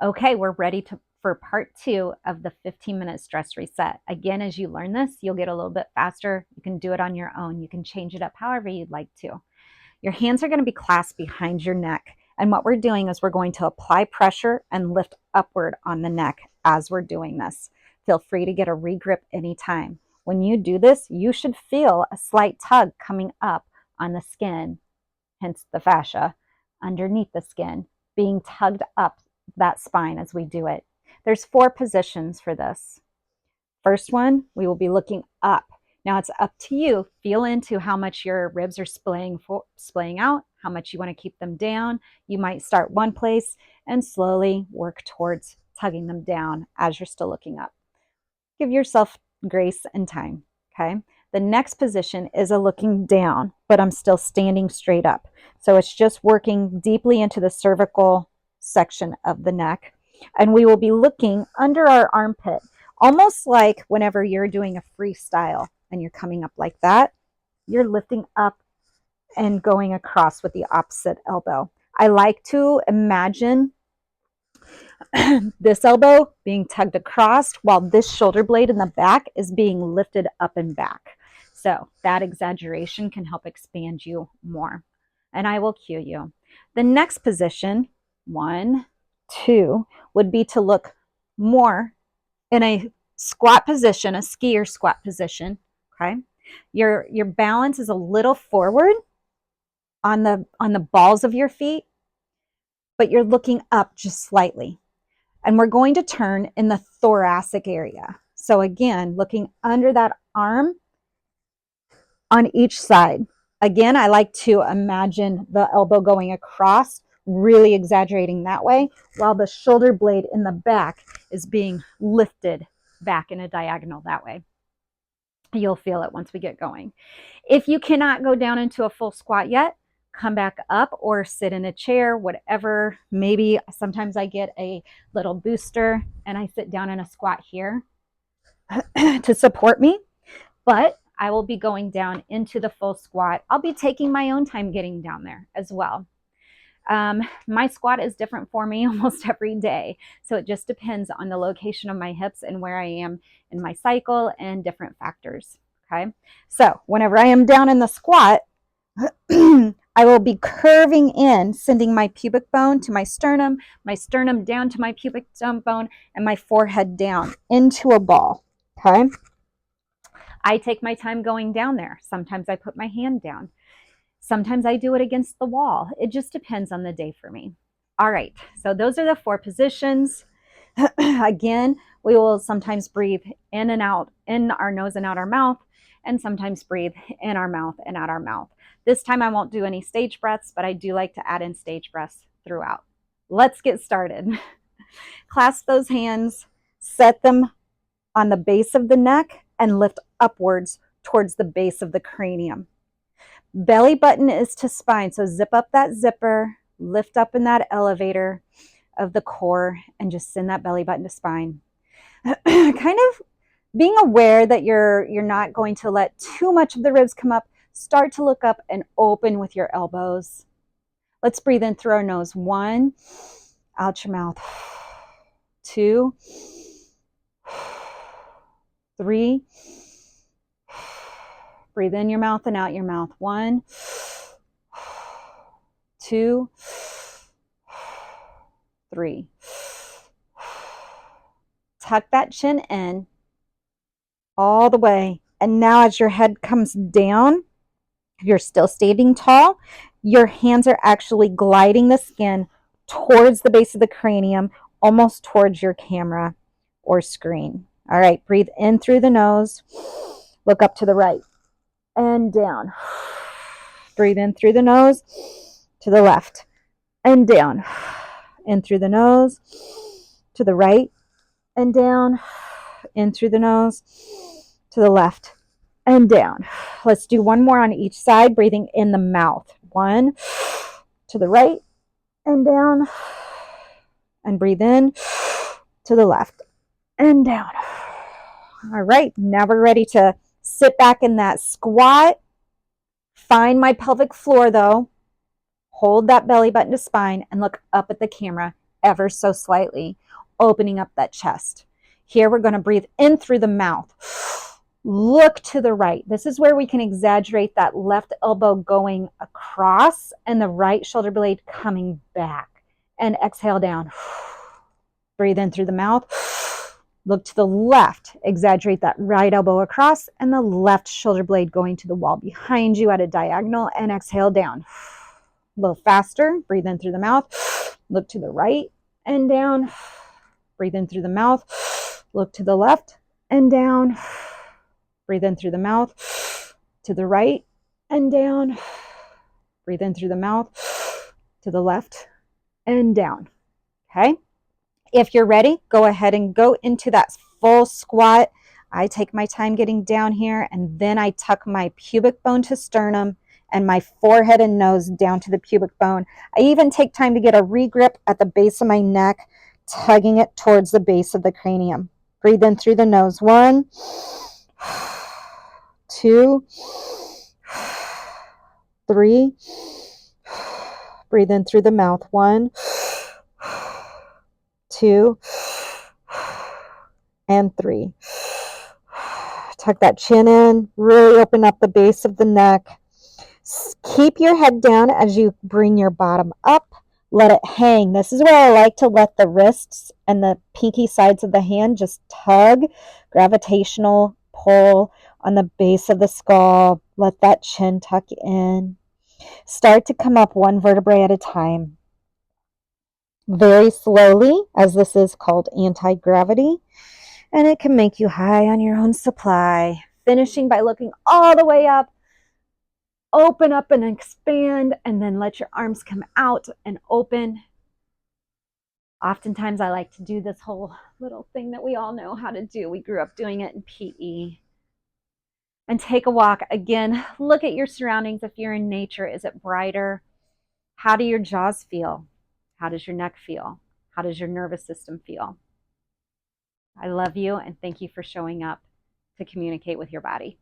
Okay, we're ready for part 2 of the 15-minute stress reset. Again, as you learn this, you'll get a little bit faster. You can do it on your own. You can change it up however you'd like to. Your hands are going to be clasped behind your neck. And what we're doing is we're going to apply pressure and lift upward on the neck as we're doing this. Feel free to get a regrip anytime. When you do this, you should feel a slight tug coming up on the skin, hence the fascia, underneath the skin, being tugged up that spine as we do it. There's 4 positions for this. First one, we will be looking up. Now it's up to you. Feel into how much your ribs are splaying out, how much you want to keep them down. You might start one place and slowly work towards tugging them down as you're still looking up. Give yourself grace and time, okay? The next position is a looking down, but I'm still standing straight up. So it's just working deeply into the cervical section of the neck. And we will be looking under our armpit, almost like whenever you're doing a freestyle and you're coming up like that, you're lifting up and going across with the opposite elbow. I like to imagine this elbow being tugged across while this shoulder blade in the back is being lifted up and back. So that exaggeration can help expand you more. And I will cue you. The next position, 1, 2, would be to look more in a squat position, a skier squat position. Okay. Your balance is a little forward on the balls of your feet, but you're looking up just slightly. And we're going to turn in the thoracic area. So again, looking under that arm on each side. Again, I like to imagine the elbow going across, really exaggerating that way, while the shoulder blade in the back is being lifted back in a diagonal that way. You'll feel it once we get going. If you cannot go down into a full squat yet, come back up or sit in a chair, whatever. Maybe sometimes I get a little booster and I sit down in a squat here to support me, but I will be going down into the full squat. I'll be taking my own time getting down there as well. My squat is different for me almost every day. So it just depends on the location of my hips and where I am in my cycle and different factors. Okay. So whenever I am down in the squat, I will be curving in, sending my pubic bone to my sternum down to my pubic bone, and my forehead down into a ball. Okay. I take my time going down there. Sometimes I put my hand down. Sometimes I do it against the wall. It just depends on the day for me. All right, so those are the 4 positions. Again, we will sometimes breathe in and out, in our nose and out our mouth, and sometimes breathe in our mouth and out our mouth. This time I won't do any stage breaths, but I do like to add in stage breaths throughout. Let's get started. Clasp those hands, set them on the base of the neck, and lift upwards towards the base of the cranium. Belly button is to spine, so zip up that zipper, lift up in that elevator of the core, and just send that belly button to spine. Kind of being aware that you're not going to let too much of the ribs come up. Start to look up and open with your elbows. Let's breathe in through our nose. 1, out your mouth. 2, 3. Breathe in your mouth and out your mouth. 1, 2, 3. Tuck that chin in all the way. And now as your head comes down, you're still standing tall. Your hands are actually gliding the skin towards the base of the cranium, almost towards your camera or screen. All right, breathe in through the nose. Look up to the right and down. Breathe in through the nose to the left and down. In through the nose to the right and down. In through the nose to the left and down. Let's do one more on each side, breathing in the mouth. 1, to the right and down. And breathe in to the left and down. All right, now we're ready to sit back in that squat. Find my pelvic floor though. Hold that belly button to spine and look up at the camera ever so slightly, opening up that chest. Here we're going to breathe in through the mouth. Look to the right. This is where we can exaggerate that left elbow going across and the right shoulder blade coming back. And exhale down. Breathe in through the mouth. Look to the left. Exaggerate that right elbow across and the left shoulder blade going to the wall behind you at a diagonal, and exhale down. A little faster. Breathe in through the mouth. Look to the right and down. Breathe in through the mouth. Look to the left and down. Breathe in through the mouth, to the right and down. Breathe in through the mouth, to the left and down. Okay? If you're ready, go ahead and go into that full squat. I take my time getting down here, and then I tuck my pubic bone to sternum and my forehead and nose down to the pubic bone. I even take time to get a regrip at the base of my neck, tugging it towards the base of the cranium. Breathe in through the nose. 1, 2, 3. Breathe in through the mouth. 1, 2, and 3. Tuck that chin in. Really open up the base of the neck. Keep your head down as you bring your bottom up. Let it hang. This is where I like to let the wrists and the pinky sides of the hand just tug. Gravitational pull on the base of the skull. Let that chin tuck in. Start to come up one vertebrae at a time. Very slowly, as this is called anti-gravity, and it can make you high on your own supply. Finishing by looking all the way up. Open up and expand, and then let your arms come out and open. Oftentimes I like to do this whole little thing that we all know how to do. We grew up doing it in PE. And take a walk. Again, look at your surroundings. If you're in nature, is it brighter? How do your jaws feel? How does your neck feel? How does your nervous system feel? I love you, and thank you for showing up to communicate with your body.